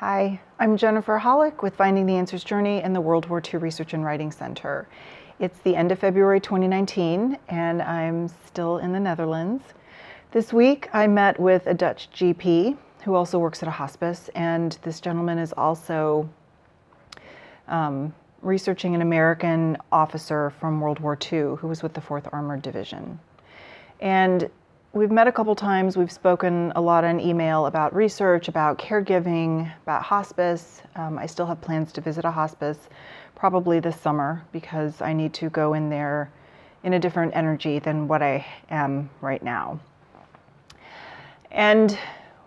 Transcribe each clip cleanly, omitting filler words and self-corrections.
Hi, I'm Jennifer Hollick with Finding the Answers Journey and the World War II Research and Writing Center. It's the end of February 2019 and I'm still in the Netherlands. This week I met with a Dutch GP who also works at a hospice, and this gentleman is also researching an American officer from World War II who was with the 4th Armored Division. And we've met a couple times. We've spoken a lot on email about research, about caregiving, about hospice. I still have plans to visit a hospice probably this summer because I need to go in there in a different energy than what I am right now. And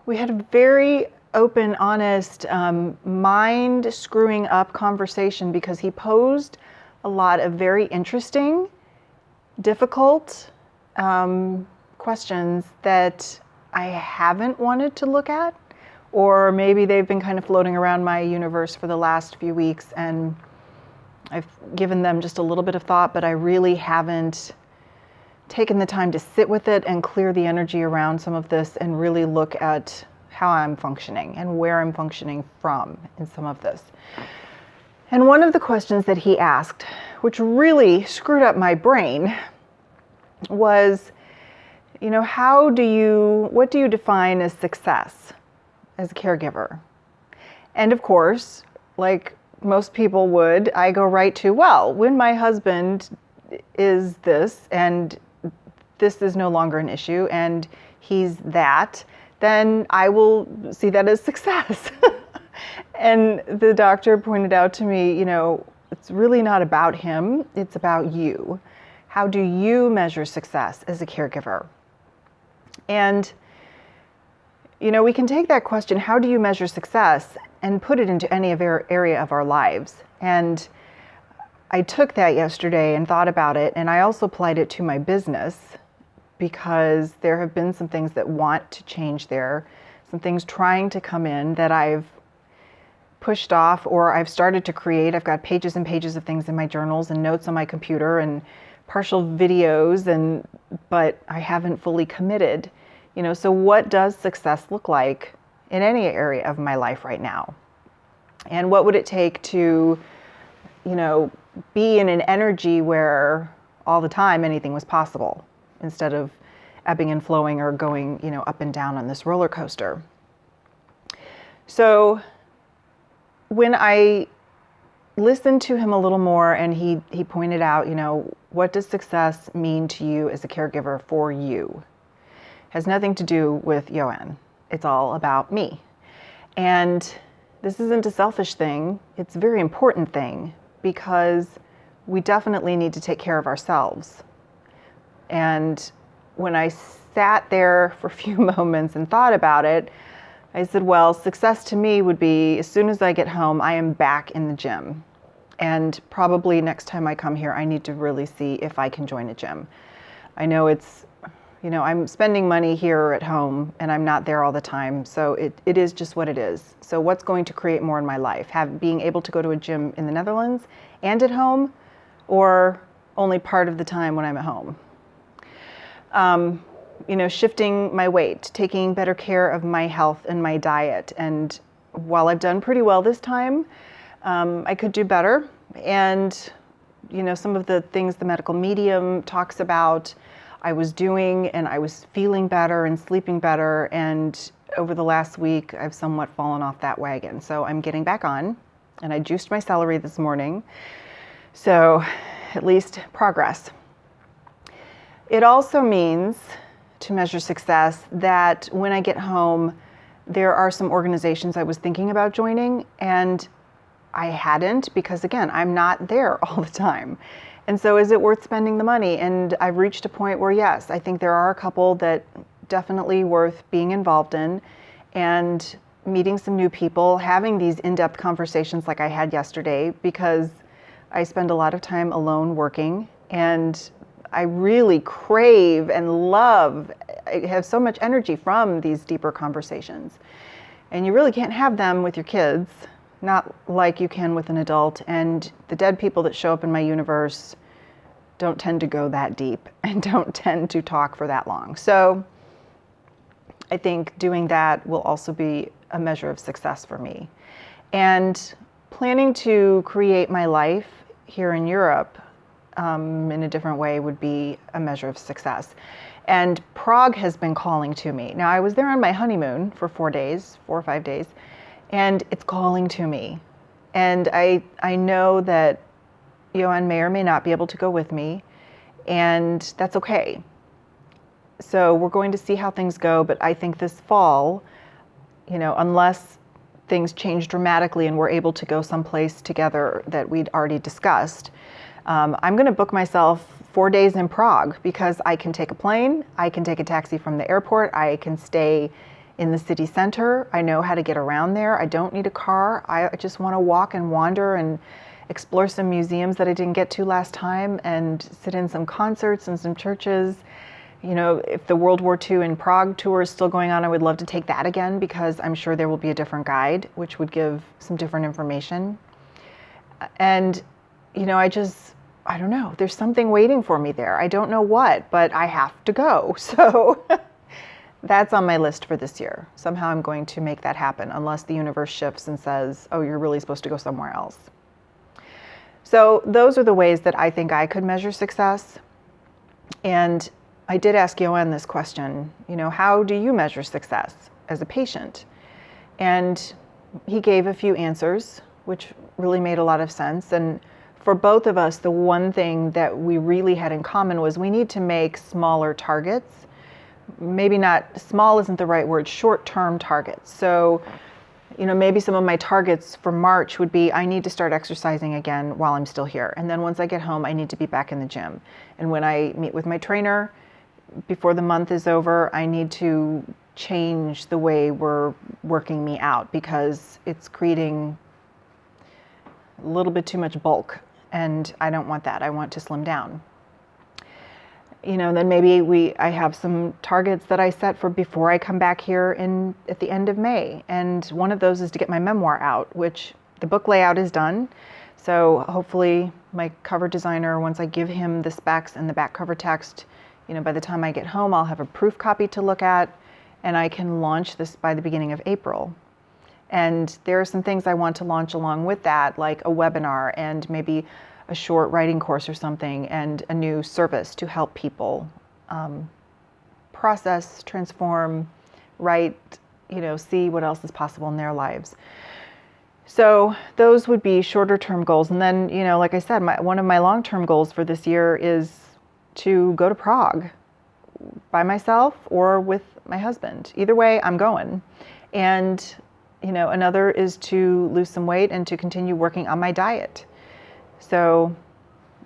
we had a very open, honest, mind screwing up conversation because he posed a lot of very interesting, difficult questions that I haven't wanted to look at, or maybe they've been kind of floating around my universe for the last few weeks and I've given them just a little bit of thought, but I really haven't taken the time to sit with it and clear the energy around some of this and really look at how I'm functioning and where I'm functioning from in some of this. And one of the questions that he asked, which really screwed up my brain, was, what do you define as success as a caregiver? And of course, like most people would, I go right to, well, when my husband is this and this is no longer an issue and he's that, then I will see that as success. And the doctor pointed out to me, it's really not about him, it's about you. How do you measure success as a caregiver? And, we can take that question, how do you measure success, and put it into any area of our lives. And I took that yesterday and thought about it, and I also applied it to my business because there have been some things that want to change there, some things trying to come in that I've pushed off or I've started to create. I've got pages and pages of things in my journals and notes on my computer and partial videos, but I haven't fully committed. So what does success look like in any area of my life right now? And what would it take to, be in an energy where all the time anything was possible instead of ebbing and flowing or going, up and down on this roller coaster? So when I listened to him a little more and he pointed out, what does success mean to you as a caregiver for you? Has nothing to do with Joanne. It's all about me. And this isn't a selfish thing. It's a very important thing because we definitely need to take care of ourselves. And when I sat there for a few moments and thought about it, I said, well, success to me would be as soon as I get home, I am back in the gym. And probably next time I come here, I need to really see if I can join a gym. I know it's, I'm spending money here at home and I'm not there all the time. So it is just what it is. So what's going to create more in my life? Being able to go to a gym in the Netherlands and at home, or only part of the time when I'm at home? Shifting my weight, taking better care of my health and my diet. And while I've done pretty well this time, I could do better. And, some of the things the medical medium talks about, I was doing, and I was feeling better and sleeping better. And over the last week, I've somewhat fallen off that wagon. So I'm getting back on, and I juiced my celery this morning. So at least progress. It also means, to measure success, that when I get home, there are some organizations I was thinking about joining, and I hadn't because, again, I'm not there all the time. And so is it worth spending the money? And I've reached a point where, yes, I think there are a couple that definitely worth being involved in, and meeting some new people, having these in-depth conversations like I had yesterday, because I spend a lot of time alone working, and I really crave and love, I have so much energy from these deeper conversations. And you really can't have them with your kids, not like you can with an adult. And the dead people that show up in my universe don't tend to go that deep and don't tend to talk for that long. So I think doing that will also be a measure of success for me. And planning to create my life here in Europe in a different way would be a measure of success. And Prague has been calling to me. Now, I was there on my honeymoon for 4 or 5 days, and it's calling to me. And I know that Johan may or may not be able to go with me, and that's okay. So we're going to see how things go, but I think this fall, unless things change dramatically and we're able to go someplace together that we'd already discussed, I'm going to book myself 4 days in Prague, because I can take a plane, I can take a taxi from the airport, I can stay in the city center, I know how to get around there, I don't need a car, I just want to walk and wander and explore some museums that I didn't get to last time and sit in some concerts and some churches. If the World War II in Prague tour is still going on, I would love to take that again, because I'm sure there will be a different guide, which would give some different information. And, I don't know, there's something waiting for me there. I don't know what, but I have to go. So that's on my list for this year. Somehow I'm going to make that happen, unless the universe shifts and says, oh, you're really supposed to go somewhere else. So those are the ways that I think I could measure success. And I did ask Johan this question, how do you measure success as a patient? And he gave a few answers, which really made a lot of sense. And for both of us, the one thing that we really had in common was we need to make smaller targets. Maybe not, small isn't the right word, short-term targets. So, maybe some of my targets for March would be, I need to start exercising again while I'm still here. And then once I get home, I need to be back in the gym. And when I meet with my trainer, before the month is over, I need to change the way we're working me out, because it's creating a little bit too much bulk. And I don't want that. I want to slim down. Then maybe I have some targets that I set for before I come back here at the end of May. And one of those is to get my memoir out, which the book layout is done. So hopefully my cover designer, once I give him the specs and the back cover text, by the time I get home, I'll have a proof copy to look at, and I can launch this by the beginning of April. And there are some things I want to launch along with that, like a webinar and maybe a short writing course or something, and a new service to help people process, transform, write, see what else is possible in their lives. So those would be shorter term goals. And then, like I said, one of my long-term goals for this year is to go to Prague by myself or with my husband. Either way, I'm going. And another is to lose some weight and to continue working on my diet. So,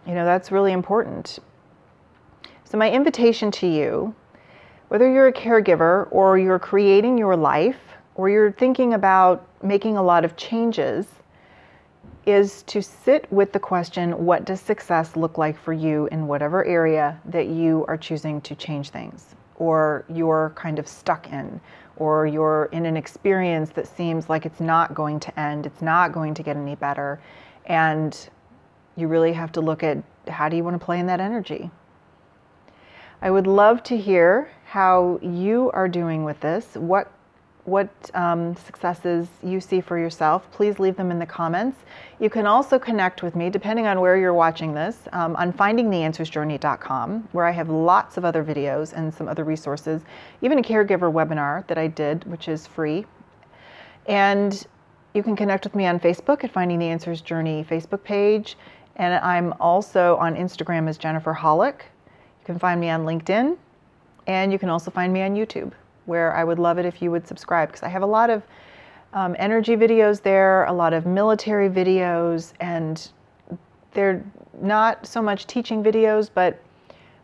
that's really important. So my invitation to you, whether you're a caregiver or you're creating your life or you're thinking about making a lot of changes, is to sit with the question, what does success look like for you in whatever area that you are choosing to change things, or you're kind of stuck in, or you're in an experience that seems like it's not going to end, it's not going to get any better, and you really have to look at, how do you want to play in that energy? I would love to hear how you are doing with this, what successes you see for yourself. Please leave them in the comments. You can also connect with me, depending on where you're watching this, on findingtheanswersjourney.com, where I have lots of other videos and some other resources, even a caregiver webinar that I did, which is free. And you can connect with me on Facebook at Finding the Answers Journey Facebook page. And I'm also on Instagram as Jennifer Hollick. You can find me on LinkedIn, and you can also find me on YouTube, where I would love it if you would subscribe, because I have a lot of energy videos there, a lot of military videos, and they're not so much teaching videos, but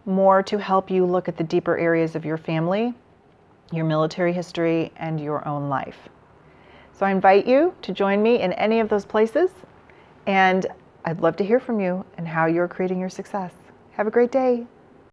more to help you look at the deeper areas of your family, your military history, and your own life. So I invite you to join me in any of those places, and I'd love to hear from you and how you're creating your success. Have a great day.